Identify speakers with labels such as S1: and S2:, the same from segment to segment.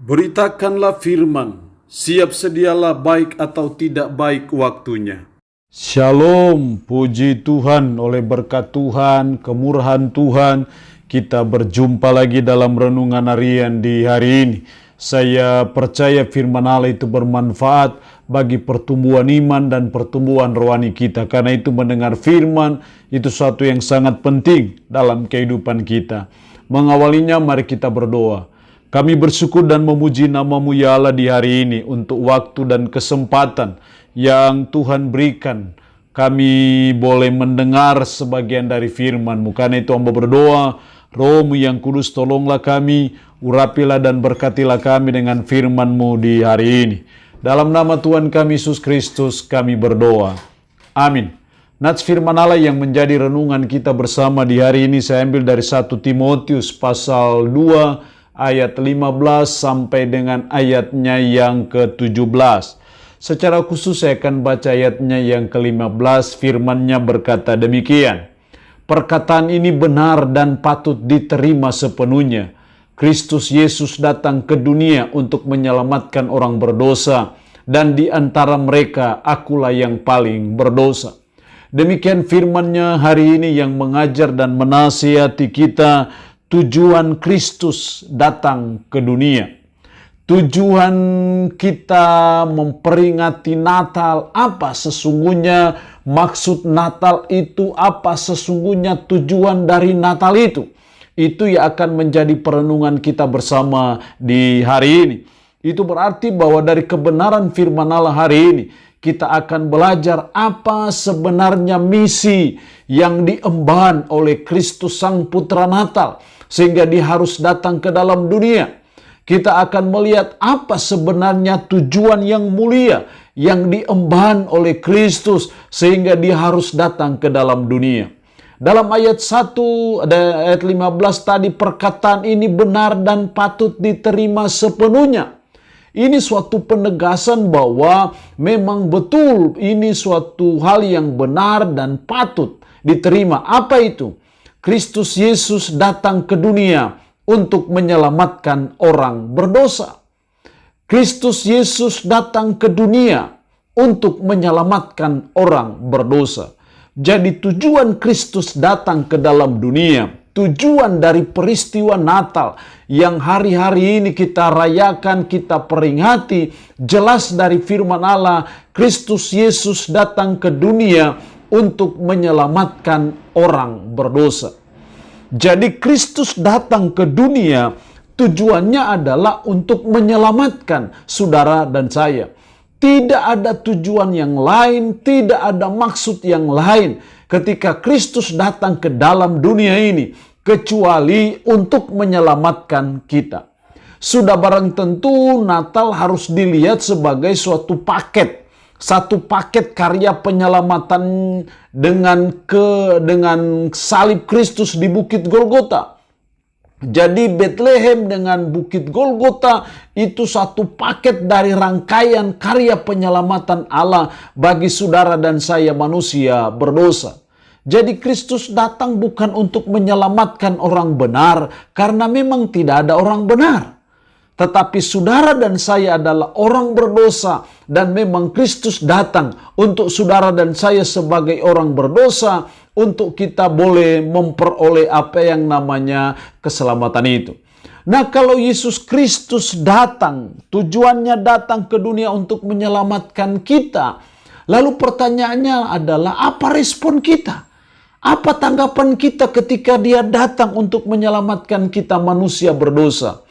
S1: Beritakanlah firman, siap sedialah baik atau tidak baik waktunya.
S2: Shalom, puji Tuhan, oleh berkat Tuhan, kemurahan Tuhan, kita berjumpa lagi dalam renungan harian di hari ini. Saya percaya firman Allah itu bermanfaat bagi pertumbuhan iman dan pertumbuhan rohani kita. Karena itu mendengar firman itu suatu yang sangat penting dalam kehidupan kita. Mengawalinya mari kita berdoa. Kami bersyukur dan memuji nama-Mu ya Allah di hari ini untuk waktu dan kesempatan yang Tuhan berikan. Kami boleh mendengar sebagian dari firman-Mu. Karena itu hamba berdoa, Roh-Mu yang kudus tolonglah kami, urapilah dan berkatilah kami dengan firman-Mu di hari ini. Dalam nama Tuhan kami Yesus Kristus kami berdoa. Amin. Nats firman Allah yang menjadi renungan kita bersama di hari ini saya ambil dari 1 Timotius pasal 2 ayat 15 sampai dengan ayatnya yang ke-17. Secara khusus saya akan baca ayatnya yang ke-15, firman-Nya berkata demikian. Perkataan ini benar dan patut diterima sepenuhnya. Kristus Yesus datang ke dunia untuk menyelamatkan orang berdosa, dan di antara mereka akulah yang paling berdosa. Demikian firman-Nya hari ini yang mengajar dan menasihati kita. Tujuan Kristus datang ke dunia. Tujuan kita memperingati Natal, apa sesungguhnya maksud Natal itu, apa sesungguhnya tujuan dari Natal itu. Itu yang akan menjadi perenungan kita bersama di hari ini. Itu berarti bahwa dari kebenaran firman Allah hari ini, kita akan belajar apa sebenarnya misi yang diemban oleh Kristus Sang Putra Natal, sehingga Dia harus datang ke dalam dunia. Kita akan melihat apa sebenarnya tujuan yang mulia yang diemban oleh Kristus, sehingga Dia harus datang ke dalam dunia. Dalam ayat 1, ayat 15 tadi, perkataan ini benar dan patut diterima sepenuhnya. Ini suatu penegasan bahwa memang betul ini suatu hal yang benar dan patut diterima. Apa itu? Kristus Yesus datang ke dunia untuk menyelamatkan orang berdosa. Kristus Yesus datang ke dunia untuk menyelamatkan orang berdosa. Jadi tujuan Kristus datang ke dalam dunia, tujuan dari peristiwa Natal yang hari-hari ini kita rayakan, kita peringati, jelas dari firman Allah, Kristus Yesus datang ke dunia untuk menyelamatkan orang berdosa. Jadi Kristus datang ke dunia, tujuannya adalah untuk menyelamatkan saudara dan saya. Tidak ada tujuan yang lain, tidak ada maksud yang lain ketika Kristus datang ke dalam dunia ini, kecuali untuk menyelamatkan kita. Sudah barang tentu Natal harus dilihat sebagai suatu paket. Satu paket karya penyelamatan dengan salib Kristus di Bukit Golgota. Jadi Bethlehem dengan Bukit Golgota itu satu paket dari rangkaian karya penyelamatan Allah bagi saudara dan saya manusia berdosa. Jadi Kristus datang bukan untuk menyelamatkan orang benar, karena memang tidak ada orang benar. Tetapi saudara dan saya adalah orang berdosa, dan memang Kristus datang untuk saudara dan saya sebagai orang berdosa, untuk kita boleh memperoleh apa yang namanya keselamatan itu. Nah, kalau Yesus Kristus datang, tujuannya datang ke dunia untuk menyelamatkan kita. Lalu pertanyaannya adalah, apa respon kita? Apa tanggapan kita ketika Dia datang untuk menyelamatkan kita manusia berdosa?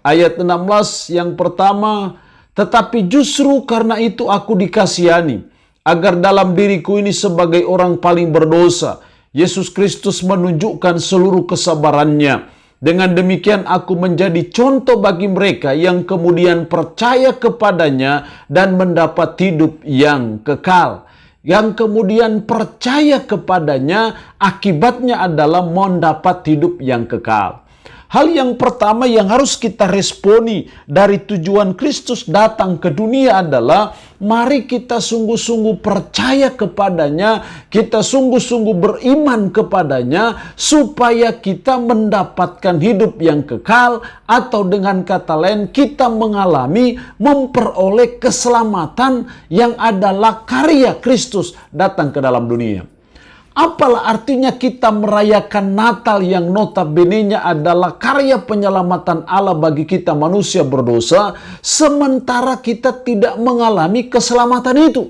S2: Ayat 16 yang pertama, tetapi justru karena itu aku dikasihani, agar dalam diriku ini sebagai orang paling berdosa, Yesus Kristus menunjukkan seluruh kesabarannya. Dengan demikian aku menjadi contoh bagi mereka yang kemudian percaya kepadanya dan mendapat hidup yang kekal. Yang kemudian percaya kepadanya, akibatnya adalah mendapat hidup yang kekal. Hal yang pertama yang harus kita responi dari tujuan Kristus datang ke dunia adalah mari kita sungguh-sungguh percaya kepadanya, kita sungguh-sungguh beriman kepadanya supaya kita mendapatkan hidup yang kekal, atau dengan kata lain kita mengalami memperoleh keselamatan yang adalah karya Kristus datang ke dalam dunia. Apalah artinya kita merayakan Natal yang notabene-nya adalah karya penyelamatan Allah bagi kita manusia berdosa, sementara kita tidak mengalami keselamatan itu.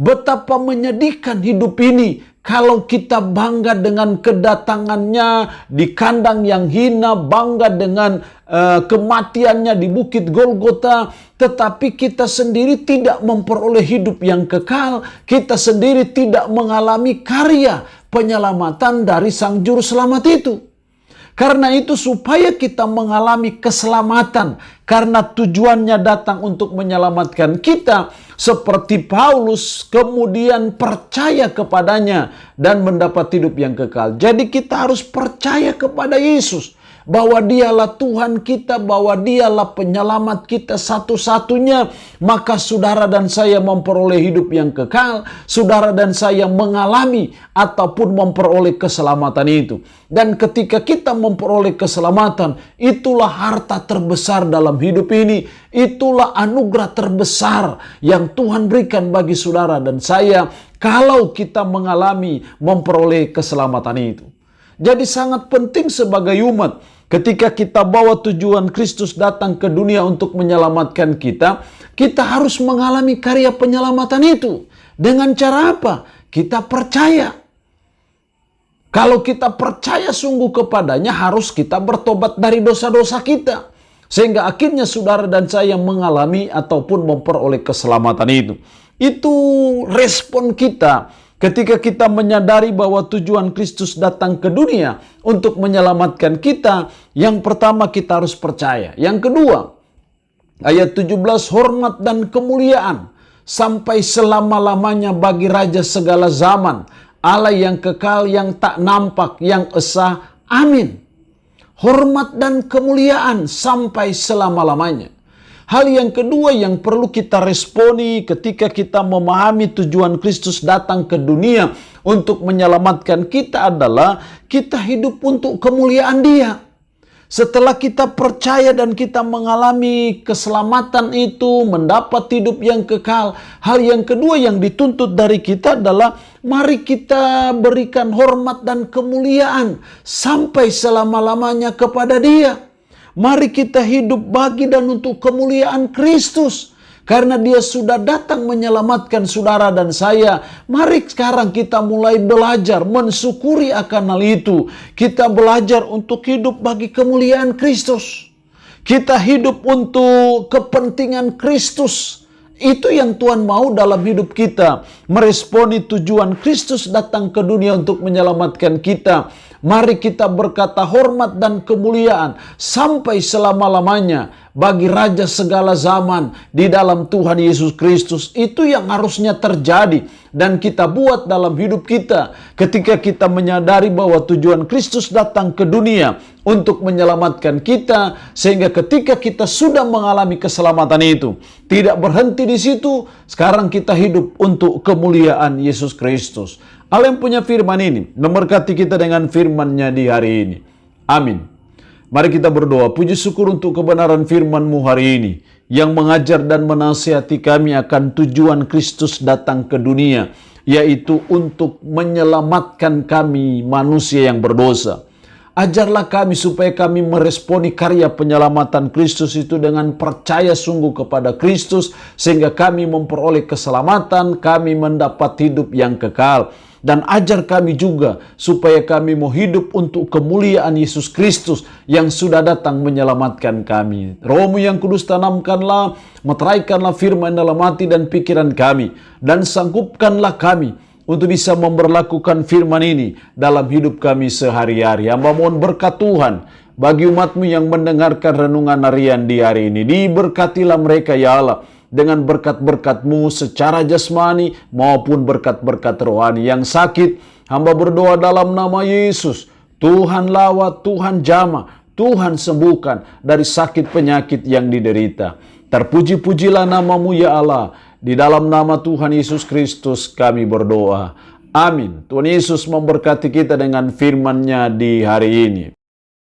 S2: Betapa menyedihkan hidup ini kalau kita bangga dengan kedatangannya di kandang yang hina, bangga dengan kematiannya di Bukit Golgota, tetapi kita sendiri tidak memperoleh hidup yang kekal, kita sendiri tidak mengalami karya penyelamatan dari Sang Juru Selamat itu. Karena itu supaya kita mengalami keselamatan, karena tujuannya datang untuk menyelamatkan kita, seperti Paulus kemudian percaya kepadanya dan mendapat hidup yang kekal. Jadi kita harus percaya kepada Yesus, bahwa dialah Tuhan kita, bahwa dialah penyelamat kita satu-satunya, maka saudara dan saya memperoleh hidup yang kekal, saudara dan saya mengalami ataupun memperoleh keselamatan itu. Dan ketika kita memperoleh keselamatan, itulah harta terbesar dalam hidup ini, itulah anugerah terbesar yang Tuhan berikan bagi saudara dan saya kalau kita mengalami memperoleh keselamatan itu. Jadi sangat penting sebagai umat, ketika kita bawa tujuan Kristus datang ke dunia untuk menyelamatkan kita, kita harus mengalami karya penyelamatan itu. Dengan cara apa? Kita percaya. Kalau kita percaya sungguh kepadanya, harus kita bertobat dari dosa-dosa kita. Sehingga akhirnya saudara dan saya mengalami ataupun memperoleh keselamatan itu. Itu respon kita ketika kita menyadari bahwa tujuan Kristus datang ke dunia untuk menyelamatkan kita. Yang pertama kita harus percaya. Yang kedua, ayat 17, hormat dan kemuliaan sampai selama-lamanya bagi Raja segala zaman, Allah yang kekal, yang tak nampak, yang esa. Amin. Hormat dan kemuliaan sampai selama-lamanya. Hal yang kedua yang perlu kita responi ketika kita memahami tujuan Kristus datang ke dunia untuk menyelamatkan kita adalah kita hidup untuk kemuliaan Dia. Setelah kita percaya dan kita mengalami keselamatan itu, mendapat hidup yang kekal, hal yang kedua yang dituntut dari kita adalah mari kita berikan hormat dan kemuliaan sampai selama-lamanya kepada Dia. Mari kita hidup bagi dan untuk kemuliaan Kristus. Karena Dia sudah datang menyelamatkan saudara dan saya. Mari sekarang kita mulai belajar mensyukuri akan hal itu. Kita belajar untuk hidup bagi kemuliaan Kristus. Kita hidup untuk kepentingan Kristus. Itu yang Tuhan mau dalam hidup kita. Meresponi tujuan Kristus datang ke dunia untuk menyelamatkan kita. Mari kita berkata hormat dan kemuliaan sampai selama-lamanya bagi Raja segala zaman di dalam Tuhan Yesus Kristus. Itu yang harusnya terjadi dan kita buat dalam hidup kita ketika kita menyadari bahwa tujuan Kristus datang ke dunia untuk menyelamatkan kita, sehingga ketika kita sudah mengalami keselamatan itu tidak berhenti di situ. Sekarang kita hidup untuk kemuliaan Yesus Kristus. Allah yang punya firman ini memberkati kita dengan firman-Nya di hari ini. Amin. Mari kita berdoa. Puji syukur untuk kebenaran firman-Mu hari ini yang mengajar dan menasihati kami akan tujuan Kristus datang ke dunia, yaitu untuk menyelamatkan kami manusia yang berdosa. Ajarlah kami supaya kami meresponi karya penyelamatan Kristus itu dengan percaya sungguh kepada Kristus, sehingga kami memperoleh keselamatan, kami mendapat hidup yang kekal. Dan ajar kami juga supaya kami mau hidup untuk kemuliaan Yesus Kristus yang sudah datang menyelamatkan kami. Roh-Mu yang kudus tanamkanlah, meteraikanlah firman dalam hati dan pikiran kami, dan sanggupkanlah kami untuk bisa memberlakukan firman ini dalam hidup kami sehari-hari. Hamba mohon berkat Tuhan bagi umat-Mu yang mendengarkan renungan harian di hari ini. Diberkatilah mereka ya Allah, dengan berkat-berkat-Mu secara jasmani maupun berkat-berkat rohani. Yang sakit, hamba berdoa dalam nama Yesus, Tuhan lawat, Tuhan jamah, Tuhan sembuhkan dari sakit penyakit yang diderita. Terpuji-pujilah nama-Mu ya Allah. Di dalam nama Tuhan Yesus Kristus kami berdoa. Amin. Tuhan Yesus memberkati kita dengan firman-Nya di hari ini.